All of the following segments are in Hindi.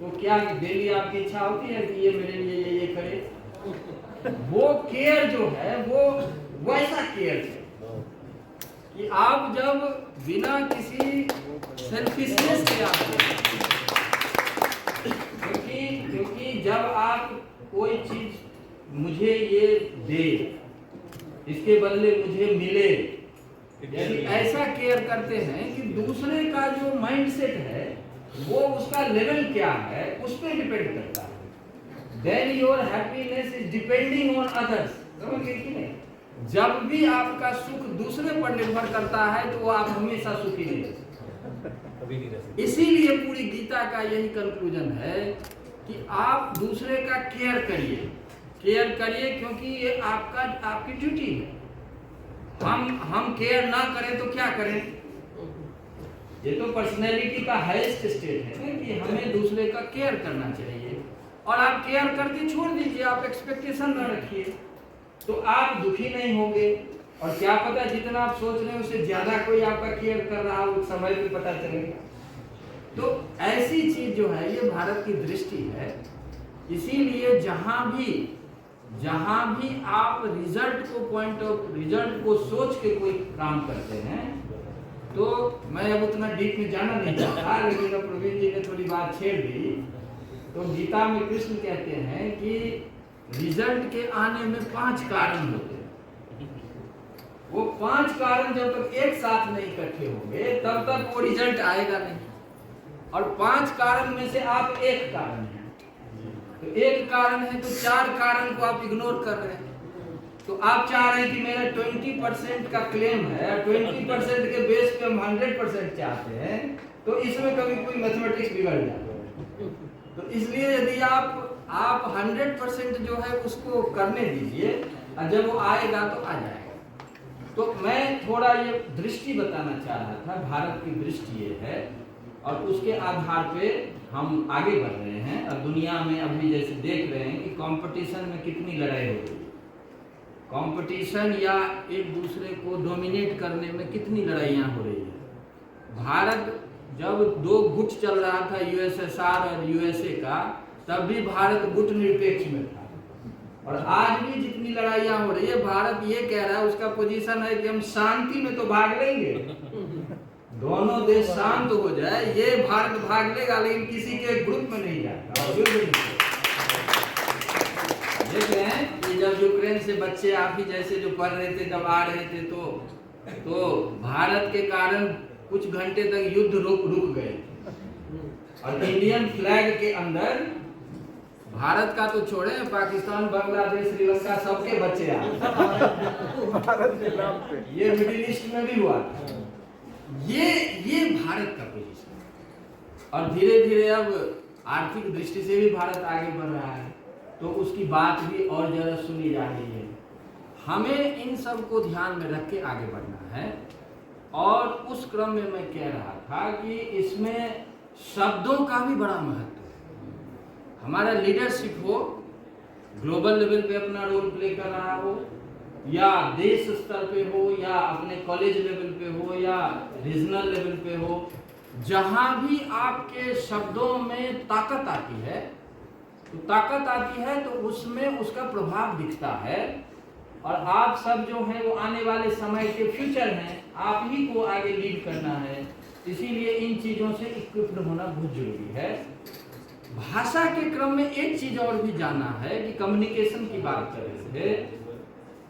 तो क्या डेली आपकी इच्छा होती है कि ये मेरे लिए ये करे? वो केयर जो है वो वैसा केयर है कि आप जब बिना किसी सेल्फिशनेस के आप, क्योंकि जब आप कोई चीज मुझे ये दे, इसके बदले मुझे मिले, यदि ऐसा केयर करते हैं कि दूसरे का जो माइंडसेट है वो उसका लेवल क्या है उस पर डिपेंड करता है, then your happiness is depending on others. समझ गए कि नहीं? जब भी आपका सुख दूसरे पर निर्भर करता है तो वो आप हमेशा सुखी नहीं रह सकते। इसीलिए पूरी गीता का यही कंक्लूजन है कि आप दूसरे का केयर करिए क्योंकि ये आपकी ड्यूटी है। हम केयर ना करें तो क्या करें? ये तो पर्सनैलिटी का हाईएस्ट स्टेट है कि हमें दूसरे का केयर करना चाहिए, और आप केयर करके छोड़ दीजिए, आप एक्सपेक्टेशन ना रखिए, तो आप दुखी नहीं होंगे। और क्या पता जितना आप सोच रहे हैं उससे ज्यादा कोई आपका केयर कर रहा हो, उस समय भी पता चलेगा। तो ऐसी चीज जो है ये भारत की दृष्टि है। इसीलिए जहां भी आप रिजल्ट को सोच के कोई काम करते हैं, तो मैं अब उतना डीप में जाना नहीं चाहता, लेकिन अब प्रवीण जी ने थोड़ी बात छेड़ दी। तो गीता में कृष्ण कहते हैं कि रिजल्ट के आने में 5 कारण होते हैं। वो 5 कारण जब तक एक साथ नहीं इकट्ठे होंगे तब तक वो रिजल्ट आएगा नहीं। और 5 कारण में से आप एक कारण है, तो एक कारण है तो 4 कारण को आप इग्नोर कर रहे हैं। तो आप चाह रहे हैं कि मेरा 20% का क्लेम है, 20% के बेस पे हम 100% चाहते हैं, तो इसमें कभी कोई मैथमेटिक्स बिगड़ जाता है। तो इसलिए यदि आप 100% जो है उसको करने दीजिए, और जब वो आएगा तो आ जाएगा। तो मैं थोड़ा ये दृष्टि बताना चाह रहा था, भारत की दृष्टि ये है, और उसके आधार पे हम आगे बढ़ रहे हैं। और दुनिया में अभी जैसे देख रहे हैं कि कंपटीशन में कितनी लड़ाई हो रही है, कंपटीशन या एक दूसरे को डोमिनेट करने में कितनी लड़ाइयाँ हो रही है। भारत जब 2 गुट चल रहा था, यूएसएसआर और यूएसए का, तब भी भारत गुट निरपेक्ष में था। और आज भी जितनी लड़ाइयाँ हो रही है, भारत ये कह रहा है, उसका पोजीशन है कि हम शांति में तो भाग लेंगे, दोनों देश शांत हो जाए, ये भारत भाग लेगा, लेकिन किसी के ग्रुप में नहीं जाएगा। देख रहे हैं कि जब यूक्रेन से बच्चे आप ही जैसे जो पढ़ रहे थे जब आ रहे थे, तो भारत के कारण कुछ घंटे तक युद्ध रुक गए। और इंडियन फ्लैग के अंदर भारत का तो छोड़े, पाकिस्तान, बांग्लादेश, श्रीलंका सबके बच्चे आ ये मिडिल ईस्ट में भी हुआ। ये भारत का पोजीशन। और धीरे धीरे अब आर्थिक दृष्टि से भी भारत आगे बढ़ रहा है, तो उसकी बात भी और ज्यादा सुनी जा रही है। हमें इन सब को ध्यान में रख के आगे बढ़ना है। और उस क्रम में मैं कह रहा था कि इसमें शब्दों का भी बड़ा महत्व है। हमारा लीडरशिप हो, ग्लोबल लेवल पे अपना रोल प्ले कर रहा हो, या देश स्तर पे हो, या अपने कॉलेज लेवल पे हो, या रीजनल लेवल पे हो, जहां भी आपके शब्दों में ताकत आती है, तो उसमें उसका प्रभाव दिखता है। और आप सब जो हैं वो आने वाले समय के फ्यूचर हैं, आप ही को आगे लीड करना है। इसीलिए इन चीजों से इक्विप्ड होना बहुत जरूरी है। भाषा के क्रम में एक चीज और भी जानना है कि कम्युनिकेशन की बात कर रहे थे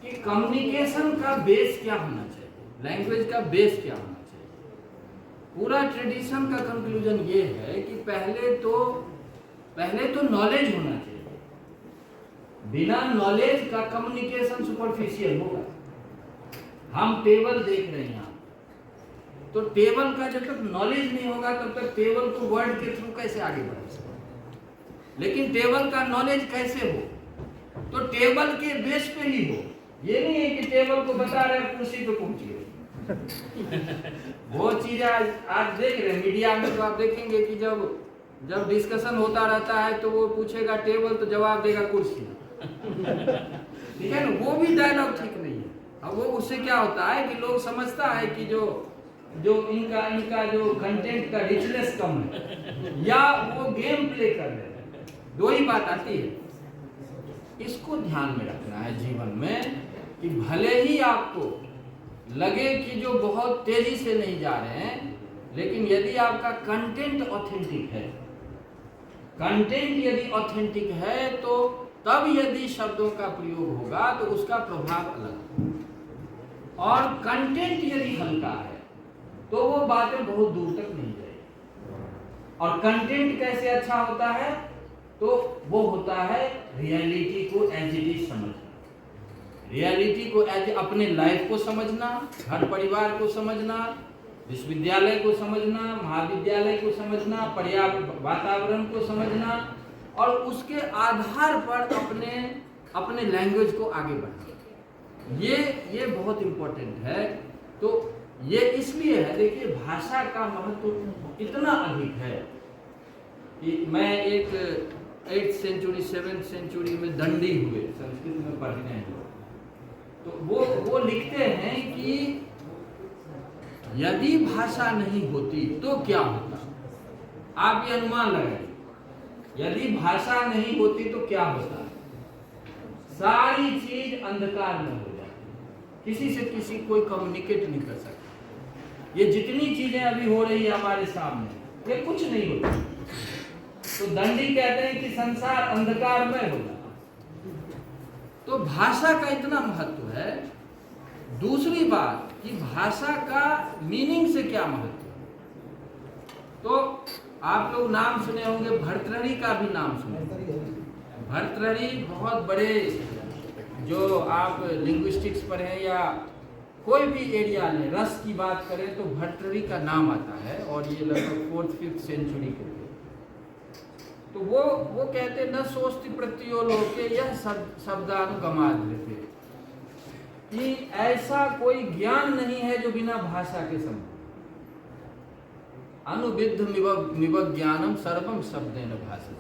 कि कम्युनिकेशन का बेस क्या होना चाहिए, लैंग्वेज का बेस क्या होना चाहिए। पूरा ट्रेडिशन का कंक्लूजन ये है कि पहले तो नॉलेज होना चाहिए। बिना नॉलेज का कम्युनिकेशन सुपरफिशियल होगा। हम टेबल देख रहे हैं यहाँ, तो टेबल का जब तक नॉलेज नहीं होगा तब तक टेबल को वर्ड के थ्रू कैसे आगे बढ़ा सकते। लेकिन टेबल का नॉलेज कैसे हो, तो टेबल के बेस पे ही हो। ये नहीं है कि टेबल को बता रहे हैं कुर्सी पे पहुंच गए। वो चीज आज देख रहे हैं मीडिया में, तो आप देखेंगे कि जब डिस्कशन होता रहता है तो वो पूछेगा टेबल, तो जवाब देगा कुर्सी। ठीक है ना, वो भी डायलॉग ठीक नहीं है। अब वो उससे क्या होता है कि लोग समझता है कि जो जो इनका जो कंटेंट का रिचनेस कम है, या वो गेम प्ले कर रहे हैं, दो ही बात आती है। इसको ध्यान में रखना है जीवन में कि भले ही आपको लगे कि जो बहुत तेजी से नहीं जा रहे हैं, लेकिन यदि आपका कंटेंट ऑथेंटिक है, कंटेंट यदि ऑथेंटिक है, तो तब यदि शब्दों का प्रयोग होगा तो उसका प्रभाव अलग होगा। और कंटेंट यदि हल्का है तो वो बातें बहुत दूर तक नहीं जाएगी। और कंटेंट कैसे अच्छा होता है? तो वो होता है रियलिटी को एज इट इज समझना, रियलिटी को एज अपने लाइफ को समझना, घर परिवार को समझना, विश्वविद्यालय को समझना, महाविद्यालय को समझना, पर्यावरण वातावरण को समझना, और उसके आधार पर अपने लैंग्वेज को आगे बढ़ाना। ये बहुत इंपॉर्टेंट है। तो ये इसलिए है, देखिए भाषा का महत्व इतना अधिक है कि मैं एक 8th सेंचुरी 7th सेंचुरी में दंडी हुए, संस्कृत में पढ़ने हैं, तो वो लिखते हैं कि यदि भाषा नहीं होती तो क्या होता। आप ये अनुमान लगाइए, यदि भाषा नहीं होती तो क्या होता। सारी चीज अंधकार में हो जाती, किसी से किसी कोई कम्युनिकेट नहीं कर सकता। ये जितनी चीजें अभी हो रही है हमारे सामने, ये कुछ नहीं होता। तो दंडी कहते हैं कि संसार अंधकार में हो जाता। तो भाषा का इतना महत्व है। दूसरी बात कि भाषा का मीनिंग से क्या महत्व है। तो आप लोग नाम सुने होंगे, भर्तृहरि का भी नाम सुने। भर्तृहरि बहुत बड़े, जो आप लिंग्विस्टिक्स पर हैं या कोई भी एरिया में रस की बात करें तो भर्तृहरि का नाम आता है, और ये लगभग 4th-5th सेंचुरी के थे। तो वो कहते न सोचती प्रत्यो लोके यह शब्दानुगमाद्यते, कि ऐसा कोई ज्ञान नहीं है जो बिना भाषा के संभव। अनुविद्ध ज्ञानम सर्वम शब्देन भाषते,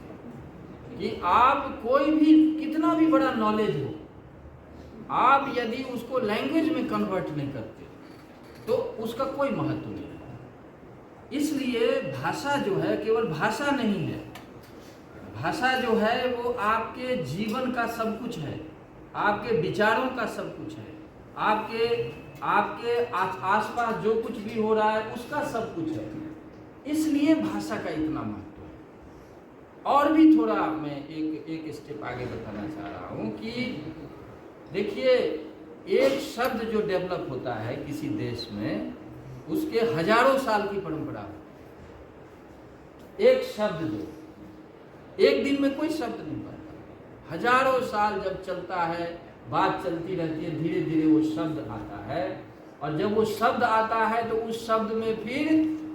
कि आप कोई भी कितना भी बड़ा नॉलेज हो, आप यदि उसको लैंग्वेज में कन्वर्ट नहीं करते तो उसका कोई महत्व नहीं है। इसलिए भाषा जो है केवल भाषा नहीं है, भाषा जो है वो आपके जीवन का सब कुछ है, आपके विचारों का सब कुछ है, आपके आसपास जो कुछ भी हो रहा है उसका सब कुछ है। इसलिए भाषा का इतना महत्व है। और भी थोड़ा मैं एक स्टेप आगे बताना चाह रहा हूँ कि देखिए, एक शब्द जो डेवलप होता है किसी देश में, उसके हजारों साल की परंपरा है। एक शब्द जो एक दिन में कोई शब्द नहीं बनता, हजारों साल जब चलता है, बात चलती रहती है, धीरे धीरे वो शब्द आता है। और जब वो शब्द आता है तो उस शब्द में फिर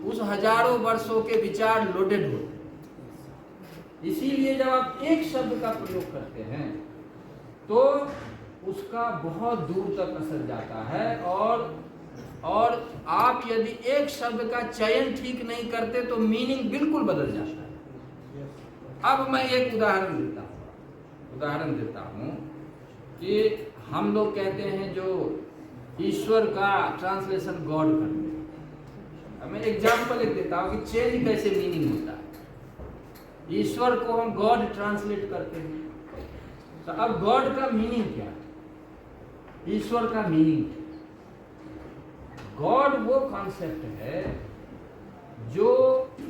उस हजारों वर्षों के विचार लोडेड होते हैं। इसीलिए जब आप एक शब्द का प्रयोग करते हैं तो उसका बहुत दूर तक असर जाता है। और आप यदि एक शब्द का चयन ठीक नहीं करते तो मीनिंग बिल्कुल बदल जाता है। अब मैं एक उदाहरण देता हूँ कि हम लोग कहते हैं जो ईश्वर का ट्रांसलेशन गॉड करते हैं। मैं एग्जाम्पल एक देता हूँ कि चेंज कैसे मीनिंग होता है। ईश्वर को हम गॉड ट्रांसलेट करते हैं, तो अब गॉड का मीनिंग क्या है, ईश्वर का मीनिंग। गॉड वो कॉन्सेप्ट है जो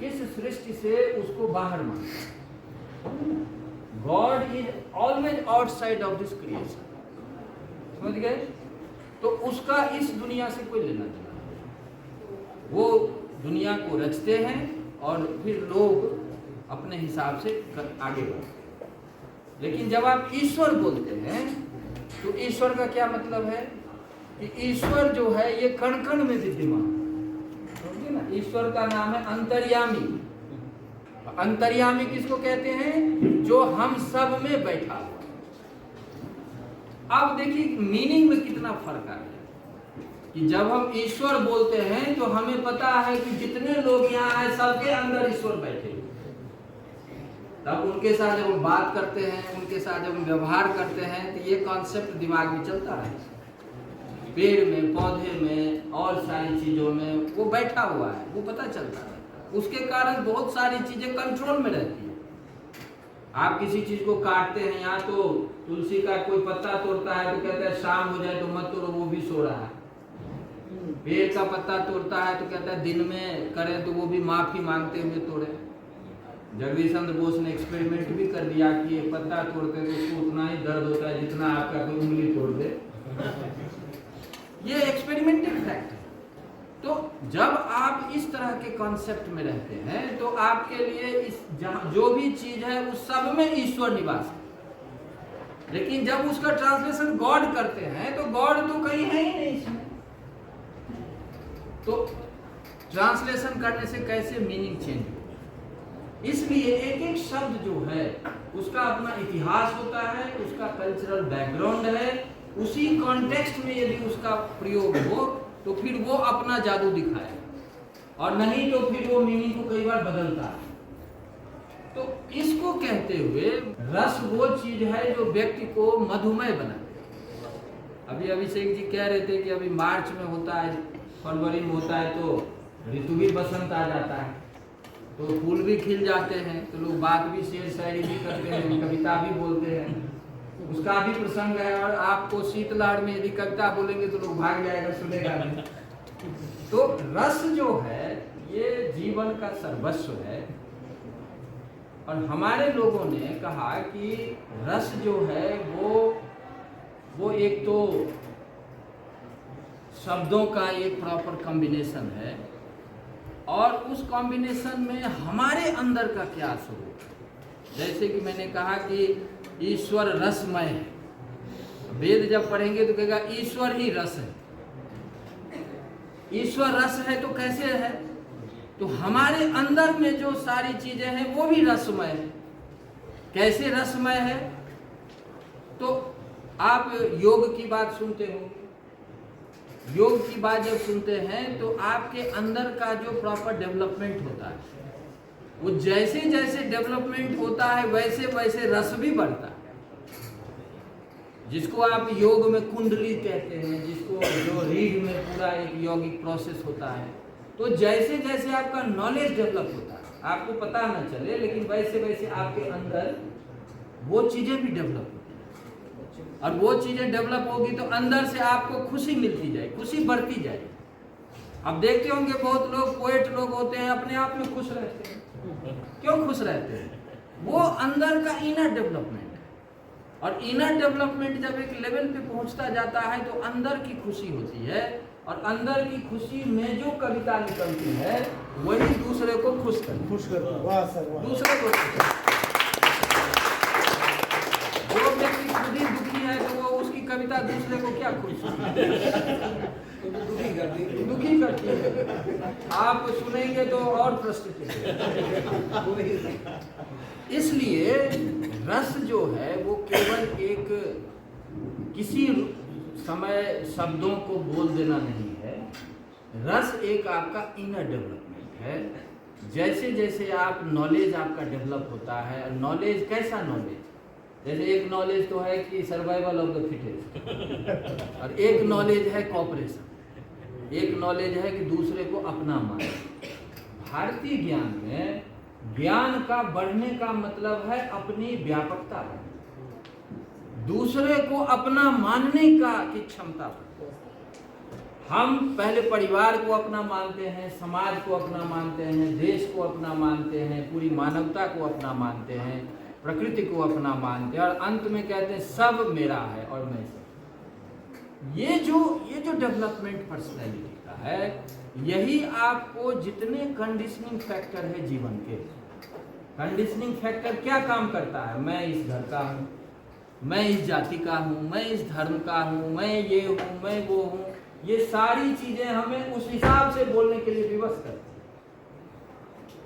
इस सृष्टि से उसको बाहर मानता है। God is always outside of this creation, समझ गए। तो उसका इस दुनिया से कोई लेना देना नहीं। वो दुनिया को रचते हैं और फिर लोग अपने हिसाब से आगे बढ़ते हैं। लेकिन जब आप ईश्वर बोलते हैं तो ईश्वर का क्या मतलब है कि ईश्वर जो है ये कण कण में विद्यमान है ना। ईश्वर का नाम है अंतर्यामी। अंतर्यामी किसको कहते हैं? जो हम सब में बैठा हुआ। अब देखिए मीनिंग में कितना फर्क आ गया कि जब हम ईश्वर बोलते हैं तो हमें पता है कि जितने लोग यहाँ हैं सबके अंदर ईश्वर बैठे। तब उनके साथ जब हम बात करते हैं, उनके साथ जब हम व्यवहार करते हैं तो ये कॉन्सेप्ट दिमाग में चलता है। पेड़ में, पौधे में और सारी चीज़ों में वो बैठा हुआ है, वो पता चलता है। उसके कारण बहुत सारी चीज़ें कंट्रोल में रहती है। आप किसी चीज़ को काटते हैं, यहाँ तो तुलसी का कोई पत्ता तोड़ता है तो कहता है शाम हो जाए तो मत तोड़ो, वो भी सो रहा है। पेड़ का पत्ता तोड़ता है तो कहता है दिन में करें तो वो भी माफ़ी मांगते हुए तोड़े। जगदीश चंद्र बोस ने एक्सपेरिमेंट भी कर दिया कि एक पत्ता तोड़ते तो उसको उतना ही दर्द होता है जितना आपका कोई उंगली तोड़ दे। ये एक्सपेरिमेंटेड फैक्ट है। तो जब आप इस तरह के कॉन्सेप्ट में रहते हैं तो आपके लिए इस जो भी चीज है उस सब में ईश्वर निवास है। लेकिन जब उसका ट्रांसलेशन गॉड करते हैं तो गॉड तो कहीं है ही नहीं इसमें। तो ट्रांसलेशन करने से कैसे मीनिंग चेंज हो, इसलिए एक एक शब्द जो है उसका अपना इतिहास होता है, उसका कल्चरल बैकग्राउंड है। उसी कॉन्टेक्स्ट में यदि उसका प्रयोग हो तो फिर वो अपना जादू दिखाएगा, और नहीं तो फिर वो मीनिंग को कई बार बदलता है। तो इसको कहते हुए रस वो चीज है जो व्यक्ति को मधुमेह बनाए। अभी अभिषेक जी कह रहे थे कि अभी मार्च में होता है, फरवरी में होता है, तो ऋतु भी बसंत आ जाता है, तो फूल भी खिल जाते हैं, तो लोग बात भी शेर शायरी भी करते हैं, कविता भी बोलते हैं, उसका भी प्रसंग है। और आपको शीतलहर में यदि कविता बोलेंगे तो लोग भाग जाएगा, सुनेगा नहीं। तो रस जो है ये जीवन का सर्वस्व है। और हमारे लोगों ने कहा कि रस जो है वो एक तो शब्दों का एक प्रॉपर कॉम्बिनेशन है, और उस कॉम्बिनेशन में हमारे अंदर का क्या स्वरूप है। जैसे कि मैंने कहा कि ईश्वर रसमय है। वेद जब पढ़ेंगे तो कहेगा ईश्वर ही रस है। ईश्वर रस है तो कैसे है, तो हमारे अंदर में जो सारी चीजें हैं वो भी रसमय है। कैसे रसमय है, तो आप योग की बात सुनते होंगे। योग की बात जब सुनते हैं तो आपके अंदर का जो प्रॉपर डेवलपमेंट होता है, वो जैसे जैसे डेवलपमेंट होता है वैसे वैसे रस भी बढ़ता है। जिसको आप योग में कुंडली कहते हैं, जिसको जो रीढ़ में पूरा एक यौगिक प्रोसेस होता है, तो जैसे जैसे आपका नॉलेज डेवलप होता है, आपको पता न चले लेकिन वैसे वैसे आपके अंदर वो चीजें भी डेवलप होती हैं। और वो चीजें डेवलप होगी तो अंदर से आपको खुशी मिलती जाए, खुशी बढ़ती जाए। अब देखते होंगे बहुत लोग पोएट लोग होते हैं, अपने आप में खुश रहते हैं। क्यों खुश रहते हैं, वो अंदर का इनर डेवलपमेंट है। और इनर डेवलपमेंट जब एक लेवल पे पहुंचता जाता है तो अंदर की खुशी होती है, और अंदर की खुशी में जो कविता निकलती है वही दूसरे को खुश करती है। वाह सर, वाह। दूसरे को जो व्यक्ति खुद ही दुखी है तो वो उसकी कविता दूसरे को क्या खुश दुखी करती है। आप सुनेंगे तो और प्रस्तुत। इसलिए रस जो है वो केवल एक किसी समय शब्दों को बोल देना नहीं है। रस एक आपका इनर डेवलपमेंट है। जैसे जैसे आप नॉलेज आपका डेवलप होता है, नॉलेज कैसा नॉलेज, जैसे एक नॉलेज तो है कि सर्वाइवल ऑफ द फिटेस्ट, और एक नॉलेज है कॉपरेशन, एक नॉलेज है कि दूसरे को अपना माने। भारतीय ज्ञान में ज्ञान का बढ़ने का मतलब है अपनी व्यापकता, दूसरे को अपना मानने का की क्षमता। हम पहले परिवार को अपना मानते हैं, समाज को अपना मानते हैं, देश को अपना मानते हैं, पूरी मानवता को अपना मानते हैं, प्रकृति को अपना मानते हैं, और अंत में कहते हैं सब मेरा है और मैं सब। ये जो डेवलपमेंट पर्सनैलिटी का है, यही आपको जितने कंडीशनिंग फैक्टर है जीवन के, कंडीशनिंग फैक्टर क्या काम करता है, मैं इस घर का हूँ, मैं इस जाति का हूँ, मैं इस धर्म का हूँ, मैं ये हूँ, मैं वो हूँ, ये सारी चीजें हमें उस हिसाब से बोलने के लिए विवश करती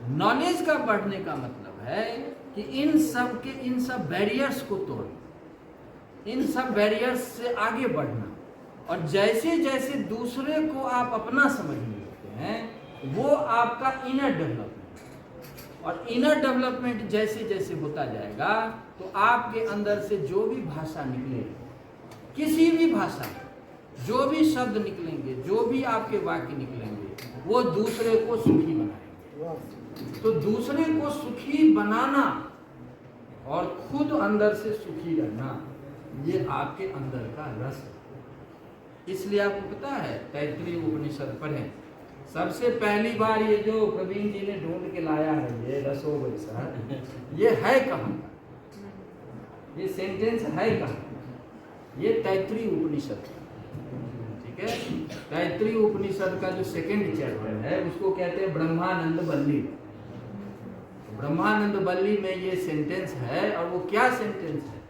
है। नॉलेज का बढ़ने का मतलब है कि इन सब बैरियर्स को तोड़ना, इन सब बैरियर्स से आगे बढ़ना, और जैसे जैसे दूसरे को आप अपना समझने लगते हैं वो आपका इनर डेवलपमेंट, और इनर डेवलपमेंट जैसे जैसे होता जाएगा तो आपके अंदर से जो भी भाषा निकले, किसी भी भाषा, जो भी शब्द निकलेंगे, जो भी आपके वाक्य निकलेंगे, वो दूसरे को सुखी बनाएंगे। तो दूसरे को सुखी बनाना और खुद अंदर से सुखी रहना, ये आपके अंदर का रस है। इसलिए आपको पता है, तैत्तिरीय उपनिषद पढ़ें, सबसे पहली बार ये जो प्रवीण जी ने ढूंढ के लाया है, ये रसो वैसा, ये है कहाँ का, ये सेंटेंस है कहाँ? ये तैत्तिरीय उपनिषद, ठीक है। तैत्तिरीय उपनिषद का जो सेकंड चैप्टर है उसको कहते हैं ब्रह्मानंद वल्ली। ब्रह्मानंद वल्ली में ये सेंटेंस है, और वो क्या सेंटेंस है?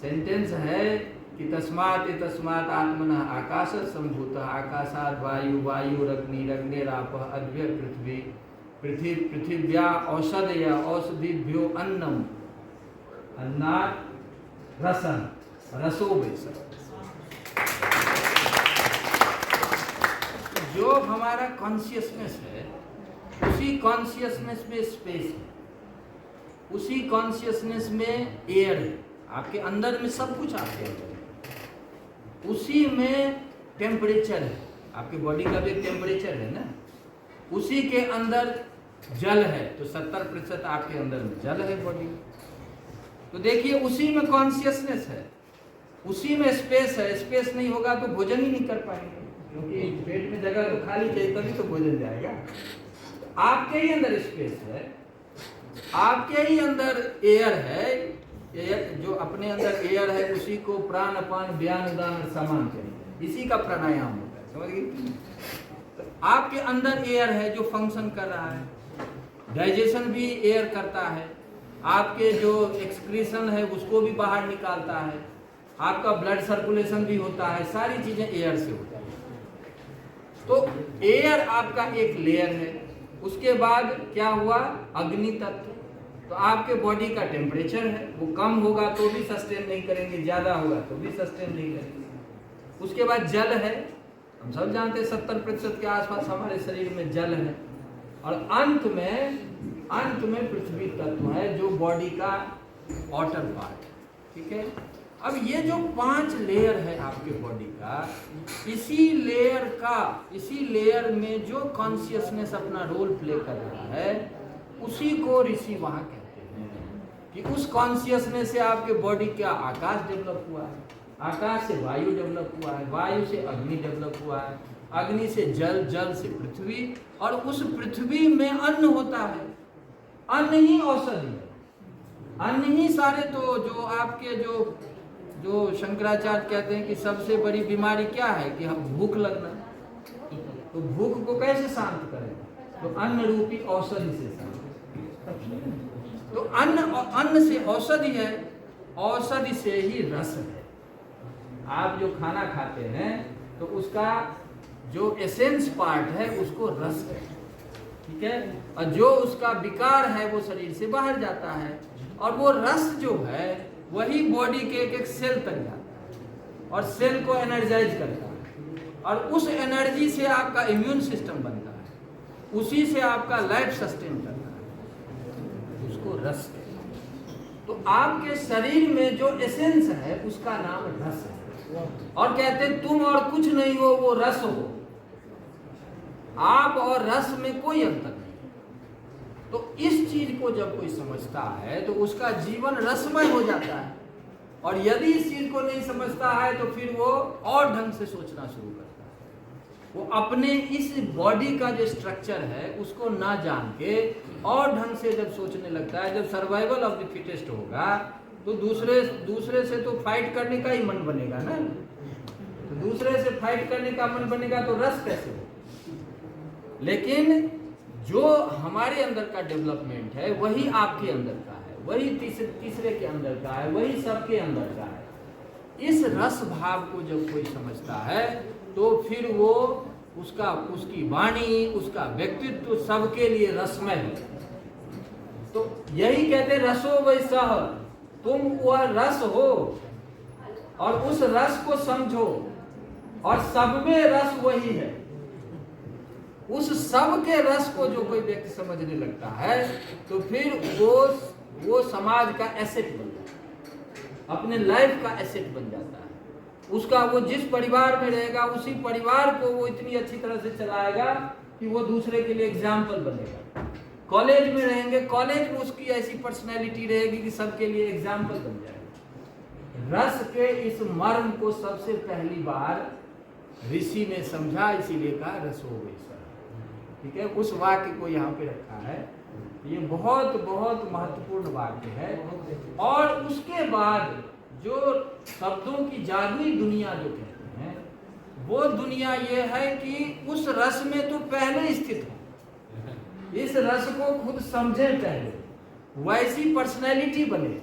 सेंटेंस है कि तस्मात् आत्मनः आकाशः सम्भूतः, आकाशात् वायु, वायुरग्निरग्निरापः, अद्य पृथिव्या औषधया, औषधिभ्यो अन्नम, अन्नात् रसं, रसो वैसा। जो हमारा कॉन्शियसनेस है, उसी कॉन्शियसनेस में स्पेस है, उसी कॉन्शियसनेस में एयर है, आपके अंदर में सब कुछ आपके अंदर है, उसी में टेम्परेचर है, आपके बॉडी का भी एक टेम्परेचर है ना, उसी के अंदर जल है, तो 70% आपके अंदर में जल है बॉडी। तो देखिए, उसी में कॉन्शियसनेस है, उसी में स्पेस है। स्पेस नहीं होगा तो भोजन ही नहीं कर पाएंगे, क्योंकि पेट में जगह तो खाली चाहिए, तभी तो भोजन जाएगा। आपके ही अंदर स्पेस है, आपके ही अंदर एयर है, एयर जो अपने अंदर एयर है उसी को प्राण अपान व्यान उदान समान करेंगे, इसी का प्राणायाम होता है, समझ गए? तो आपके अंदर एयर है जो फंक्शन कर रहा है, डाइजेशन भी एयर करता है, आपके जो एक्सक्रीशन है उसको भी बाहर निकालता है, आपका ब्लड सर्कुलेशन भी होता है, सारी चीजें एयर से होती है। तो एयर आपका एक लेयर है। उसके बाद क्या हुआ? अग्नि तत्व। तो आपके बॉडी का टेम्परेचर है, वो कम होगा तो भी सस्टेन नहीं करेंगे, ज्यादा होगा तो भी सस्टेन नहीं करेंगे। उसके बाद जल है, हम सब जानते हैं 70% के आसपास हमारे शरीर में जल है। और अंत में पृथ्वी तत्व है जो बॉडी का आउटर पार्ट, ठीक है। अब ये जो 5 लेयर है आपके बॉडी का, इसी लेयर में जो कॉन्शियसनेस अपना रोल प्ले कर रहा है, उसी को ऋषि वहां कहते हैं कि उस कॉन्शियसनेस से आपके बॉडी का आकाश डेवलप हुआ है, आकाश से वायु डेवलप हुआ है, वायु से अग्नि डेवलप हुआ है, अग्नि से जल, जल से पृथ्वी, और उस पृथ्वी में अन्न होता है। अन्न ही औषधि है, अन्न ही सारे। तो जो आपके जो शंकराचार्य कहते हैं कि सबसे बड़ी बीमारी क्या है कि हम भूख लगना, तो भूख को कैसे शांत करें? तो अन्न रूपी औषधि से शांत। तो अन्न से औषधि है, औषधि से ही रस है। आप जो खाना खाते हैं तो उसका जो एसेंस पार्ट है उसको रस है, ठीक है। और जो उसका विकार है वो शरीर से बाहर जाता है, और वो रस जो है वही बॉडी के एक सेल तक जाता है और सेल को एनर्जाइज करता है, और उस एनर्जी से आपका इम्यून सिस्टम बनता है, उसी से आपका लाइफ सस्टेन करता है, उसको रस कहते हैं। तो आपके शरीर में जो एसेंस है उसका नाम रस है। और कहते हैं तुम और कुछ नहीं हो, वो रस हो। आप और रस में कोई अंतर नहीं। तो इस चीज को जब कोई समझता है तो उसका जीवन रसमय हो जाता है, और यदि इस चीज को नहीं समझता है तो फिर वो और ढंग से सोचना शुरू करता है। वो अपने इस बॉडी का जो स्ट्रक्चर है उसको ना जान के और ढंग से जब सोचने लगता है, जब सर्वाइवल ऑफ द फिटेस्ट होगा तो दूसरे से तो फाइट करने का ही मन बनेगा ना। तो दूसरे से फाइट करने का मन बनेगा तो रस कैसे हो? लेकिन जो हमारे अंदर का डेवलपमेंट है वही आपके अंदर का है, वही तीसरे के अंदर का है, वही सबके अंदर का है। इस रस भाव को जब कोई समझता है तो फिर वो उसकी वाणी, उसका व्यक्तित्व सबके लिए रसमय है। तो यही कहते रसो वैसह, तुम वह रस हो और उस रस को समझो, और सब में रस वही है। उस सब के रस को जो कोई व्यक्ति समझने लगता है तो फिर वो समाज का एसेट बन जाता है, अपने लाइफ का एसेट बन जाता है। उसका वो जिस परिवार में रहेगा उसी परिवार को वो इतनी अच्छी तरह से चलाएगा कि वो दूसरे के लिए एग्जाम्पल बनेगा। कॉलेज में रहेंगे, कॉलेज में उसकी ऐसी पर्सनैलिटी रहेगी कि सबके लिए एग्जाम्पल बन जाएगा। रस के इस मर्म को सबसे पहली बार ऋषि ने समझा, इसीलिए कहा रसो वैसा। ठीक है, उस वाक्य को यहाँ पे रखा है। ये बहुत बहुत महत्वपूर्ण वाक्य है। और उसके बाद जो शब्दों की जादुई दुनिया जो कहते हैं, वो दुनिया ये है कि उस रस में तो पहले स्थित हो, इस रस को खुद समझें पहले, वैसी पर्सनैलिटी बने।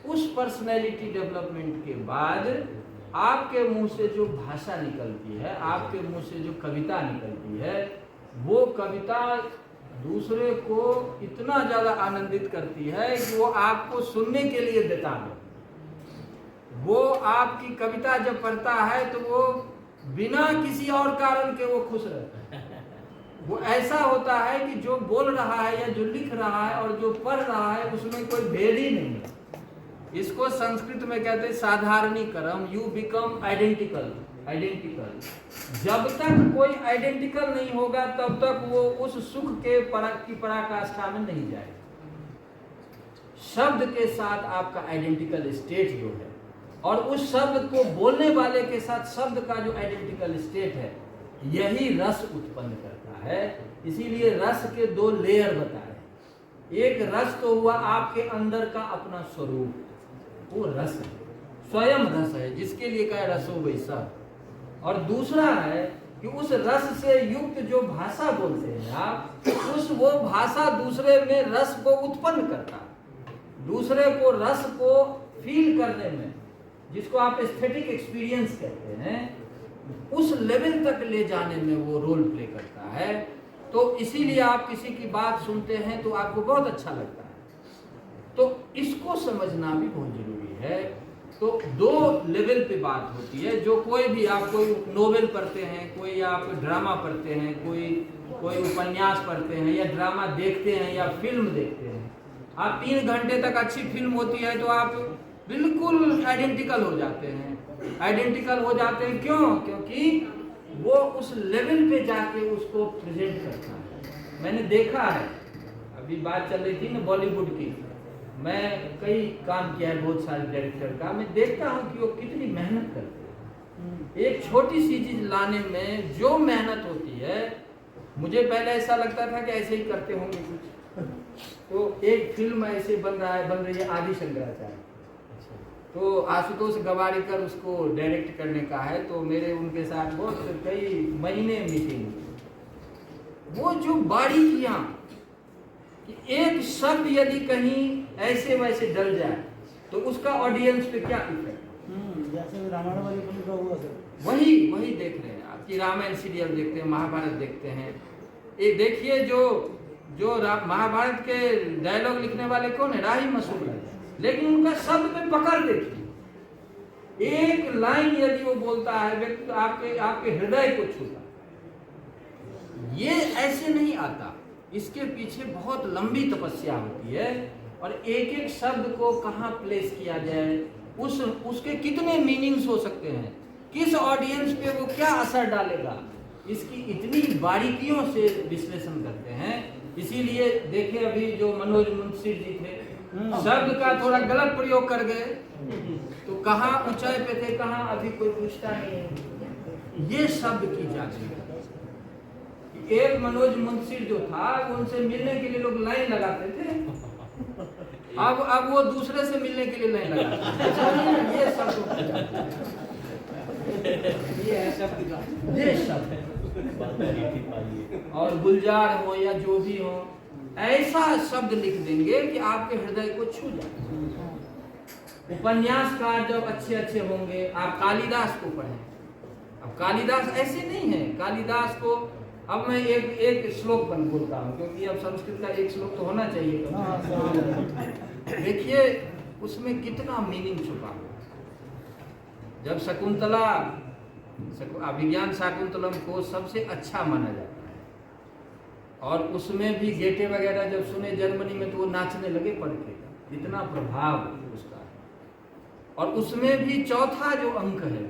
उस पर्सनैलिटी डेवलपमेंट के बाद आपके मुंह से जो भाषा निकलती है, आपके मुंह से जो कविता निकलती है, वो कविता दूसरे को इतना ज़्यादा आनंदित करती है कि वो आपको सुनने के लिए देता है। वो आपकी कविता जब पढ़ता है तो वो बिना किसी और कारण के वो खुश रहता है। वो ऐसा होता है कि जो बोल रहा है या जो लिख रहा है और जो पढ़ रहा है उसमें कोई भेद ही नहीं है। इसको संस्कृत में कहते हैं साधारणीकरण, यू बिकम आइडेंटिकल। जब तक कोई आइडेंटिकल नहीं होगा तब तक वो उस सुख के की पराकाष्ठा में नहीं जाएगा। शब्द के साथ आपका आइडेंटिकल स्टेट जो है, और उस शब्द को बोलने वाले के साथ शब्द का जो आइडेंटिकल स्टेट है, यही रस उत्पन्न करता है। इसीलिए रस के दो लेयर बताए। एक रस तो हुआ आपके अंदर का अपना स्वरूप, वो रस है, स्वयं रस है, जिसके लिए कहा रसो वैसा। और दूसरा है कि उस रस से युक्त जो भाषा बोलते हैं आप, उस वो भाषा दूसरे में रस को उत्पन्न करता है, दूसरे को रस को फील करने में, जिसको आप एस्थेटिक एक्सपीरियंस कहते हैं, उस लेवल तक ले जाने में वो रोल प्ले करता है। तो इसीलिए आप किसी की बात सुनते हैं तो आपको बहुत अच्छा लगता है। तो इसको समझना भी बहुत जरूरी है। तो दो लेवल पे बात होती है। जो कोई भी, आप कोई नोवेल पढ़ते हैं, कोई आप ड्रामा पढ़ते हैं, कोई उपन्यास पढ़ते हैं, या ड्रामा देखते हैं या फिल्म देखते हैं, आप 3 घंटे तक अच्छी फिल्म होती है तो आप बिल्कुल आइडेंटिकल हो जाते हैं। क्यों? क्योंकि वो उस लेवल पे जाके उसको प्रेजेंट करता है। मैंने देखा है, अभी बात चल रही थी ना बॉलीवुड की, मैं कई काम किया है बहुत सारे डायरेक्टर का, मैं देखता हूँ कि वो कितनी मेहनत करते हैं। एक छोटी सी चीज लाने में जो मेहनत होती है, मुझे पहले ऐसा लगता था कि ऐसे ही करते होंगे कुछ। तो एक फिल्म ऐसे बन रही है आदि शंकराचार्य, तो आशुतोष गवारीकर उसको डायरेक्ट करने का है। तो मेरे उनके साथ बहुत कई महीने मीटिंग। वो जो बारीकियां, कि एक शब्द यदि कहीं ऐसे वैसे डल जाए तो उसका ऑडियंस पे क्या इफेक्ट, जैसे रामायण वाली फिल्म का हुआ सर, वही देख रहे हैं आप कि रामायण सीरियल देखते हैं, महाभारत देखते हैं। ये देखिए जो महाभारत के डायलॉग लिखने वाले कौन है? राही मसूद है, लेकिन उनका शब्द में पकड़ देखिए। एक लाइन यदि वो बोलता है व्यक्ति तो आपके हृदय को छूता। ये ऐसे नहीं आता, इसके पीछे बहुत लंबी तपस्या होती है। और एक एक शब्द को कहाँ प्लेस किया जाए, उसके कितने मीनिंग्स हो सकते हैं, किस ऑडियंस पे वो क्या असर डालेगा, इसकी इतनी बारीकियों से विश्लेषण करते हैं। इसीलिए देखिए अभी जो मनोज मुंशी जी थे, शब्द का थोड़ा गलत प्रयोग कर गए तो कहाँ ऊंचाई पे थे, कहाँ अभी कोई पूछता नहीं है। ये शब्द की जांच। एक मनोज मुंशी जो था, उनसे मिलने के लिए लोग लाइन लगाते थे, अब वो दूसरे से मिलने के लिए लाइन लगाते हैं। ये शब्द ये शब्द और गुलजार हो या जो भी हो, ऐसा शब्द लिख देंगे कि आपके हृदय को छू जाए। उपन्यासकार जब अच्छे होंगे, आप कालिदास को पढ़ें। अब कालिदास ऐसे नहीं है। कालिदास को अब मैं एक श्लोक बोलता हूँ, क्योंकि अब संस्कृत का एक श्लोक तो होना चाहिए। देखिए उसमें कितना मीनिंग छुपा हुआ। जब शकुंतला, अभिज्ञान शाकुंतलम को सबसे अच्छा माना जाता है, और उसमें भी गेटे वगैरह जब सुने जर्मनी में तो वो नाचने लगे पढ़ के, इतना प्रभाव उसका। और उसमें भी चौथा जो अंक है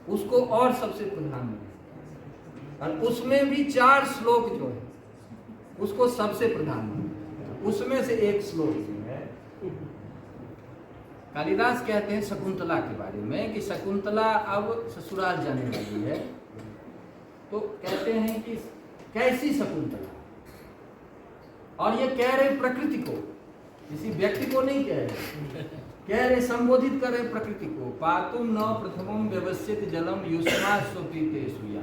उसको और सबसे प्रधान है, और उसमें भी 4 श्लोक जो है उसको सबसे प्रधान है। उसमें से एक श्लोक जो है कालिदास कहते हैं शकुंतला के बारे में कि शकुंतला अब ससुराल जाने वाली है, तो कहते हैं कि कैसी शकुंतला, और ये कह रहे प्रकृति को, किसी व्यक्ति को नहीं कह रहे, संबोधित कर रहे प्रकृति को। पातुम न प्रथमम व्यवस्थित जलम युष्मा स्वपीते सुया।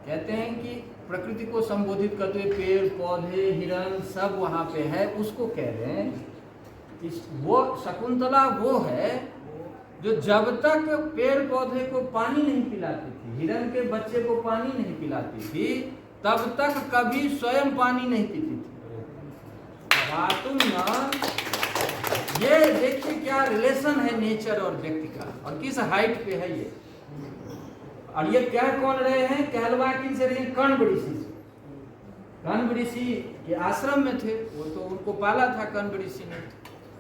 कहते हैं कि प्रकृति को संबोधित करते हुए पेड़ पौधे हिरण सब वहां पे है, उसको कह रहे हैं। वो शकुंतला वो है जो जब तक पेड़ पौधे को पानी नहीं पिलाती थी, हिरण के बच्चे को पानी नहीं पिलाती थी, तब तक कभी स्वयं पानी नहीं पीती थी। तुम ना, ये देखिए क्या रिलेशन है नेचर और व्यक्ति का, और किस हाइट पे है ये। और ये कह कौन रहे हैं? कहलवा किन से रहे? कण्व ऋषि से। कण्व ऋषि के आश्रम में थे, वो तो उनको पाला था कण्व ऋषि ने।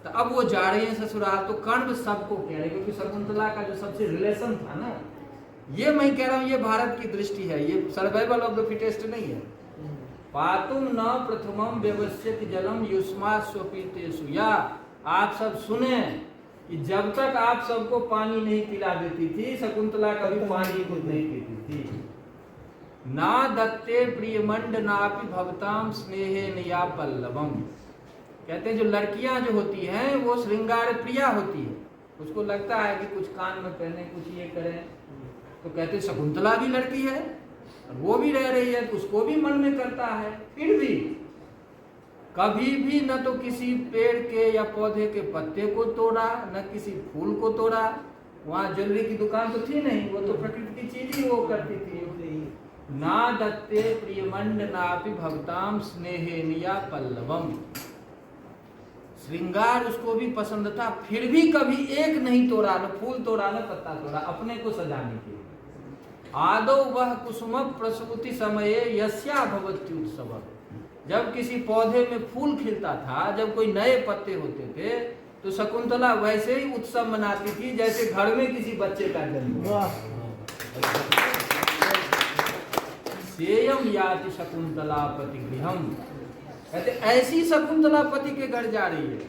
तो अब वो जा रहे हैं ससुराल, तो कण्व सबको कह रहे हैं, क्योंकि शकुंतला का जो सबसे रिलेशन था ना, ये मैं कह रहा हूँ, ये भारत की दृष्टि है, ये सर्वाइवल ऑफ द फिटेस्ट नहीं है। पातुम न प्रथमम व्यवस्थित जलम युष्मा स्वपीते सुया। आप सब सुने कि जब तक आप सबको पानी नहीं पिला देती थी, शकुंतला कभी पानी खुद नहीं पीती थी। ना दत्ते प्रियमंड नापि भवताम स्नेहे निया पल्लवम। कहते हैं जो लड़कियां जो होती हैं वो श्रृंगार प्रिया होती है, उसको लगता है कि कुछ कान में पहने, कुछ ये करें, तो कहते शकुंतला भी लड़की है और वो भी रह रही है, तो उसको भी मन में करता है। फिर भी कभी भी न तो किसी पेड़ के या पौधे के पत्ते को तोड़ा, न किसी फूल को तोड़ा। वहां ज्वेलरी की दुकान तो थी नहीं, वो तो प्रकृति की चीज ही वो करती थी। ना दत्ते प्रियमंड नापि भवताम स्नेहे निया पल्लवम। श्रृंगार उसको भी पसंद था, फिर भी कभी एक नहीं तोड़ा, न फूल तोड़ा न पत्ता तोड़ा, अपने को सजाने के लिए। आदौ वह कुसुम प्रसूति समये यस्या भवत्युत्सव। जब किसी पौधे में फूल खिलता था, जब कोई नए पत्ते होते थे, तो शकुंतला वैसे ही उत्सव मनाती थी जैसे घर में किसी बच्चे का जन्म हुआ। सेयम याति शकुंतला पति गृहम। कहते ऐसी शकुंतला पति के घर जा रही है,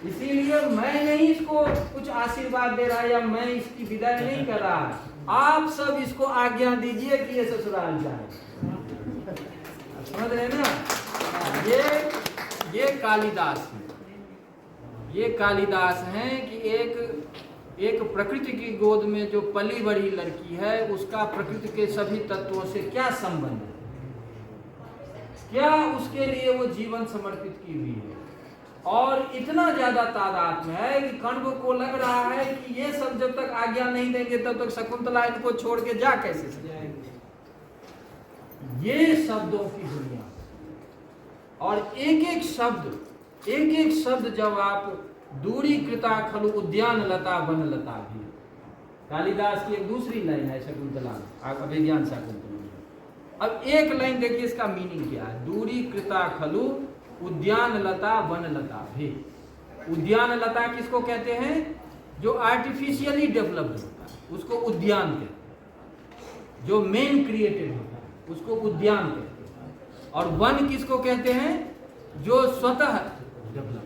इसीलिए मैं नहीं इसको कुछ आशीर्वाद दे रहा या मैं इसकी विदाई नहीं कर रहा, आप सब इसको आज्ञा दीजिए कि ये ससुराल जाए। समझ रहे ना? ये कालिदास है, ये कालिदास हैं कि एक प्रकृति की गोद में जो पली बड़ी लड़की है, उसका प्रकृति के सभी तत्वों से क्या संबंध है, क्या उसके लिए वो जीवन समर्पित की हुई है। और इतना ज्यादा तादाद में है कि कण्व को लग रहा है कि ये सब जब तक आज्ञा नहीं देंगे तब तक शकुंतला इनको छोड़ के जा कैसे जाएंगे। ये शब्दों की दुनिया, और एक एक शब्द जब आप दूरी कृता खलु उद्यान लता वन लता भी। कालिदास की एक दूसरी लाइन है शकुंतला, अभिज्ञान शकुंतला। अब एक लाइन देखिए इसका मीनिंग क्या है। दूरी कृता खलु उद्यान लता वन लता भी। उद्यान लता किसको कहते हैं? जो आर्टिफिशियली डेवलप्ड होता है उसको उद्यान कहते हैं, जो मेन क्रिएटेड होता है उसको उद्यान कहते हैं। और वन किसको कहते हैं? जो स्वतः डेवलप।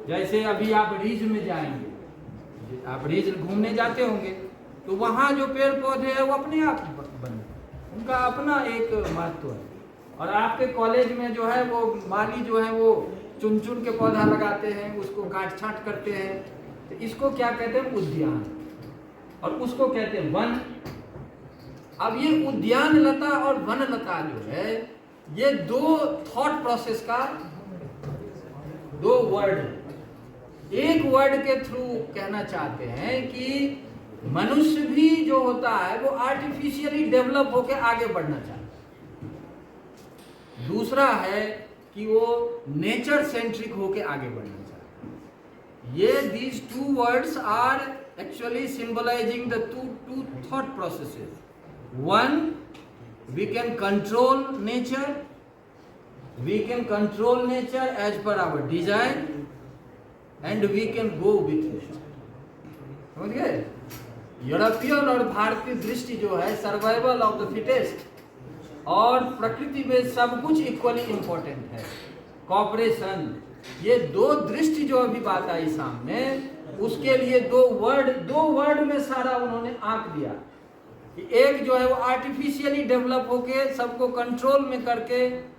जैसे अभी आप रीज में जाएंगे, आप रीज घूमने जाते होंगे, तो वहां जो पेड़ पौधे हैं वो अपने आप बने, उनका अपना एक महत्व है। और आपके कॉलेज में जो है वो माली जो है वो चुन चुन के पौधा लगाते हैं, उसको काट छाट करते हैं, तो इसको क्या कहते हैं? उद्यान। और उसको कहते हैं वन। अब ये उद्यान लता और वन लता जो है, ये दो थॉट प्रोसेस का दो वर्ड है। एक वर्ड के थ्रू कहना चाहते हैं कि मनुष्य भी जो होता है वो आर्टिफिशियली डेवलप होकर आगे बढ़ना चाहता है। दूसरा है कि वो नेचर सेंट्रिक होकर आगे बढ़ना चाहता है। ये these two words are actually symbolizing the two thought processes. One, we can control nature as per our desire, and we can go with it. समझ गए? यूरोपियन और भारतीय दृष्टि जो है सर्वाइवल ऑफ द फिटेस्ट, और प्रकृति में सब कुछ इक्वली इंपॉर्टेंट है, कॉपरेशन, ये दो दृष्टि जो अभी बात आई सामने, उसके लिए दो वर्ड में सारा उन्होंने आंक दिया कि एक जो है वो आर्टिफिशियली डेवलप होके सबको कंट्रोल में करके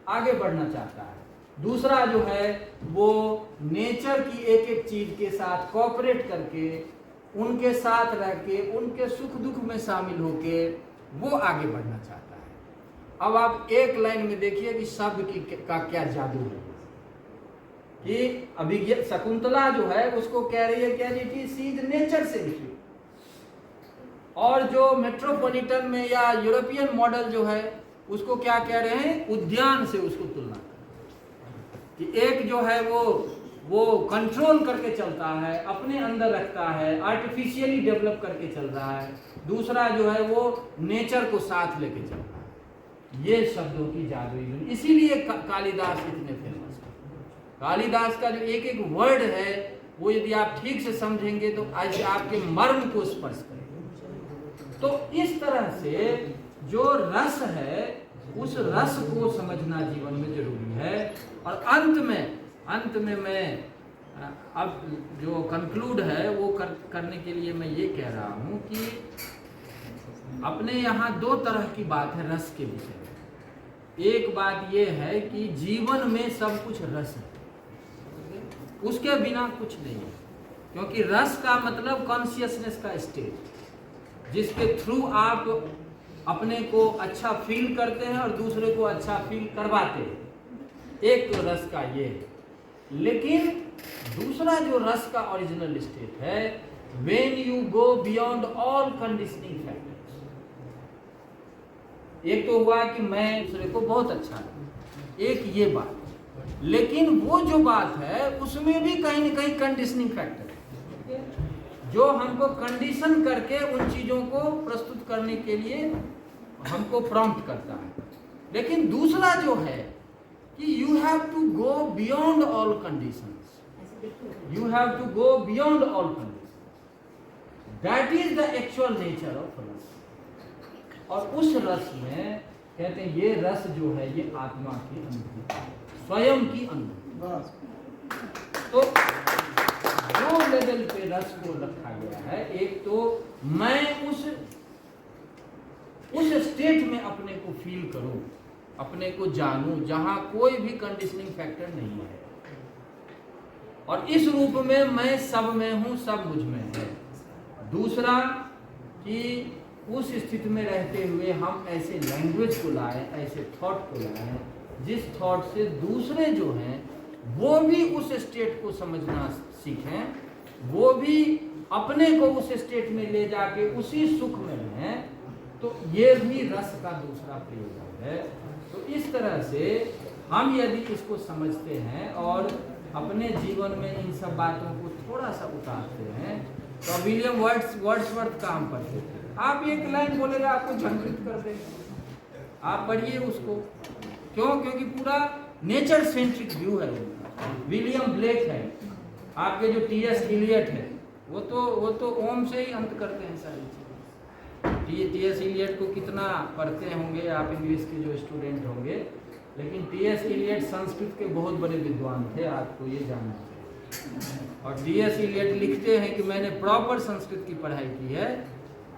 आगे बढ़ना चाहता है, दूसरा जो है वो नेचर की एक एक चीज के साथ कोऑपरेट करके, उनके साथ रह के, उनके सुख दुख में शामिल होके वो आगे बढ़ना चाहता है। अब आप एक लाइन में देखिए कि शब्द का क्या जादू है कि अभी शकुंतला जो है उसको कह रही है क्या जी, सीध नेचर से निकली, और जो मेट्रोपॉलिटन में या यूरोपियन मॉडल जो है उसको क्या कह रहे हैं, उद्यान से उसको तुलना कि एक जो है वो कंट्रोल करके चलता है, अपने अंदर रखता है, आर्टिफिशियली डेवलप करके चल रहा है, दूसरा जो है वो नेचर को साथ लेके चल रहा है। ये शब्दों की जादुई दुनिया, इसीलिए कालिदास इतने फेमस है। कालिदास का जो एक एक वर्ड है वो यदि आप ठीक से समझेंगे तो आज आपके मर्म को स्पर्श करेंगे। तो इस तरह से जो रस है उस रस को समझना जीवन में जरूरी है। और अंत में मैं अब जो कंक्लूड है वो करने के लिए मैं ये कह रहा हूँ कि अपने यहाँ दो तरह की बात है रस के विषय में। एक बात ये है कि जीवन में सब कुछ रस है, उसके बिना कुछ नहीं है, क्योंकि रस का मतलब कॉन्शियसनेस का स्टेट, जिसके थ्रू आप अपने को अच्छा फील करते हैं और दूसरे को अच्छा फील करवाते हैं। एक तो रस का ये है, लेकिन दूसरा जो रस का ओरिजिनल स्टेट है, when you go beyond all conditioning factors. एक तो हुआ कि मैं दूसरे को बहुत अच्छा लगा, एक ये बात, लेकिन वो जो बात है उसमें भी कहीं ना कहीं कंडीशनिंग फैक्टर है, जो हमको कंडीशन करके उन चीजों को प्रस्तुत करने के लिए हमको प्रॉम्प्ट करता है। लेकिन दूसरा जो है कि you have to go beyond all conditions, you have to go beyond all conditions, that is the actual nature of rasa. और उस रस में कहते हैं ये रस जो है ये आत्मा की अनुभूति, स्वयं की अनुभूति। तो दो लेवल पे रस को रखा गया है। एक तो मैं उस स्टेट में अपने को फील करूं, अपने को जानूं, जहां कोई भी कंडीशनिंग फैक्टर नहीं है, और इस रूप में मैं सब में हूं, सब मुझ में है। दूसरा कि उस स्थिति में रहते हुए हम ऐसे लैंग्वेज को लाएं, ऐसे थॉट को लाएं, जिस थॉट से दूसरे जो हैं वो भी उस स्टेट को समझना सीखें, वो भी अपने को उस स्टेट में ले जाके उसी सुख में रहें। तो ये भी रस का दूसरा प्रयोग है। तो इस तरह से हम यदि इसको समझते हैं और अपने जीवन में इन सब बातों को थोड़ा सा उतारते हैं, तो विलियम वर्ड्सवर्थ का हम पढ़ते थे, आप एक लाइन बोलेगा आपको झंकृत कर देगा। आप पढ़िए उसको, क्यों? क्योंकि पूरा नेचर सेंट्रिक व्यू है उनका। विलियम ब्लेक है, आपके जो टी.एस. इलियट है, वो तो ओम से ही अंत करते हैं सारी चीज़ें। टी.एस. इलियट को कितना पढ़ते होंगे आप, इंग्लिश के जो स्टूडेंट होंगे, लेकिन टी.एस. इलियट संस्कृत के बहुत बड़े विद्वान थे, आपको ये जानना चाहिए। और टी.एस. इलियट लिखते हैं कि मैंने प्रॉपर संस्कृत की पढ़ाई की है,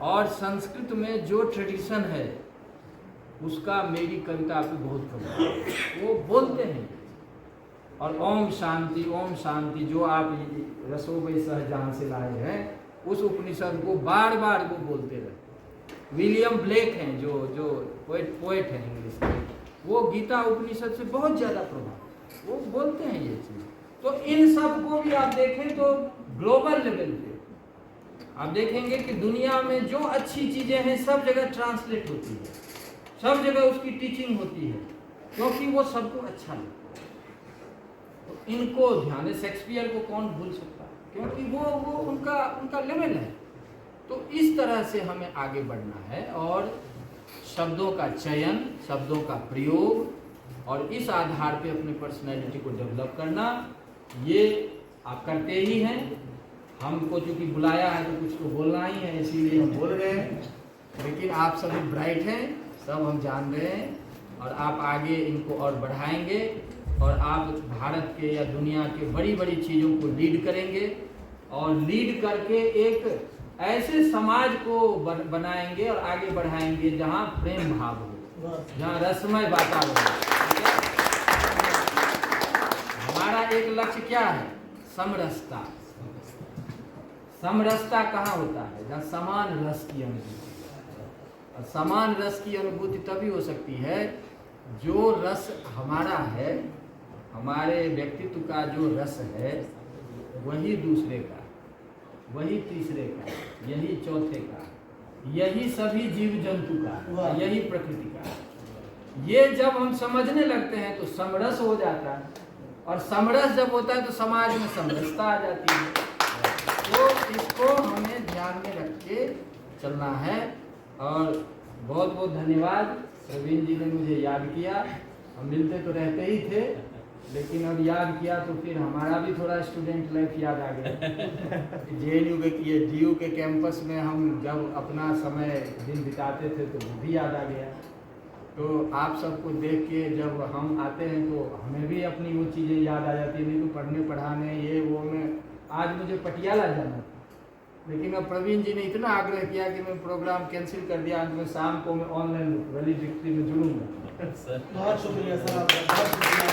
और संस्कृत में जो ट्रेडिशन है उसका मेरी कविता पे बहुत प्रभाव है, वो बोलते हैं। और ओम शांति जो आप रसोवै सह जहाँ से लाए हैं, उस उपनिषद को बार बार वो बोलते रहे। विलियम ब्लेक हैं जो पोएट हैं इंग्लिश के, वो गीता उपनिषद से बहुत ज़्यादा प्रभाव, वो बोलते हैं ये चीज़। तो इन सब को भी आप देखें तो ग्लोबल लेवल पे आप देखेंगे कि दुनिया में जो अच्छी चीज़ें हैं सब जगह ट्रांसलेट होती है, सब जगह उसकी टीचिंग होती है, क्योंकि वो सबको अच्छा लगता है। तो इनको ध्यान, शेक्सपियर को कौन भूल सकता है, क्योंकि वो उनका लेवल है। तो इस तरह से हमें आगे बढ़ना है, और शब्दों का चयन, शब्दों का प्रयोग, और इस आधार पे अपनी पर्सनैलिटी को डेवलप करना, ये आप करते ही हैं। हमको चूंकि बुलाया है तो कुछ तो बोलना ही है, इसीलिए हम बोल रहे हैं। लेकिन आप सभी ब्राइट हैं, सब हम जान रहे हैं, और आप आगे इनको और बढ़ाएंगे, और आप भारत के या दुनिया के बड़ी बड़ी चीज़ों को लीड करेंगे, और लीड करके एक ऐसे समाज को बनाएंगे और आगे बढ़ाएंगे जहाँ प्रेम भाव हो, जहाँ रसमय वातावरण हो। हमारा एक लक्ष्य क्या है? समरसता। समरसता कहाँ होता है? जहाँ समान रस की अनुभूति। और समान रस की अनुभूति तभी हो सकती है जो रस हमारा है, हमारे व्यक्तित्व का जो रस है, वही दूसरे का, वही तीसरे का, यही चौथे का, यही सभी जीव जंतु का, यही प्रकृति का। ये जब हम समझने लगते हैं तो समरस हो जाता है, और समरस जब होता है तो समाज में समरसता आ जाती है। तो इसको हमें ध्यान में रख के चलना है। और बहुत बहुत धन्यवाद, प्रवीण जी ने मुझे याद किया। हम मिलते तो रहते ही थे, लेकिन अब याद किया तो फिर हमारा भी थोड़ा स्टूडेंट लाइफ याद आ गया। JNU के DU के कैंपस में हम जब अपना समय दिन बिताते थे तो वो भी याद आ गया। तो आप सबको देख के जब हम आते हैं तो हमें भी अपनी वो चीज़ें याद आ जाती है। नहीं तो पढ़ने पढ़ाने ये वो में आज मुझे पटियाला जाना था, लेकिन अब प्रवीण जी ने इतना आग्रह किया कि मैं प्रोग्राम कैंसिल कर दिया। अंत में शाम को मैं ऑनलाइन वैली डिग्री में जुड़ूंगा। बहुत शुक्रिया सर आपका, बहुत शुक्रिया।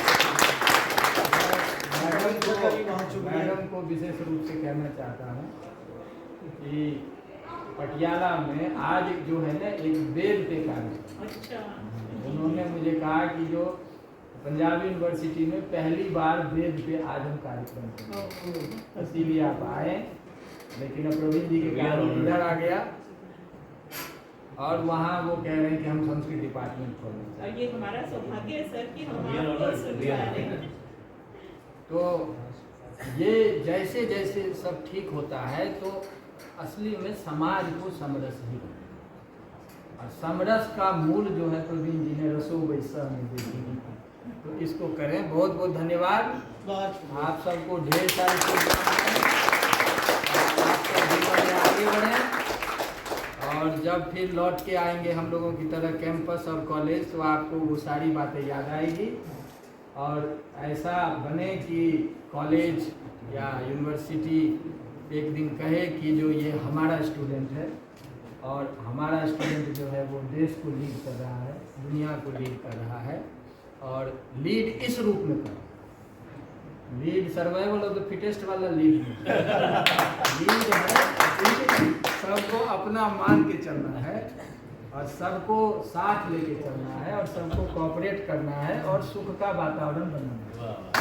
मैडम को विशेष रूप से कहना चाहता हूँ कि पटियाला में आज जो है ना एक वेद पे कार्यक्रम, उन्होंने मुझे कहा कि जो पंजाब यूनिवर्सिटी में पहली बार वेद पे आज हम कार्यक्रम करें, इसीलिए आप आए। लेकिन अब प्रवीण जी के कारण इधर आ गया, और वहाँ वो कह रहे हैं कि हम संस्कृत डिपार्टमेंट खोलना चाहिए। ये हमारा सौभाग्य है सर कि हम आपको सुनवा रहे हैं। तो ये जैसे जैसे सब ठीक होता है तो असली में समाज को समरस ही होता है। और समरस का मूल जो है प्रवीण जी ने रसो वैसा में दे दी। तो इसको करें। बहुत बहुत धन्यवाद। आप सबको ढेर सारी शुभकामनाएं। आप सब जीवन में आगे बढ़ें, और जब फिर लौट के आएंगे हम लोगों की तरह कैंपस और कॉलेज, तो आपको वो सारी बातें याद आएगी। और ऐसा बने कि कॉलेज या यूनिवर्सिटी एक दिन कहे कि जो ये हमारा स्टूडेंट है, और हमारा स्टूडेंट जो है वो देश को लीड कर रहा है, दुनिया को लीड कर रहा है। और लीड इस रूप में कर, lead survival of the fittest वाला लीड लीड है सबको अपना मान के चलना है, और सबको साथ लेके चलना है, और सबको कोऑपरेट करना है, और सुख का वातावरण बनाना है।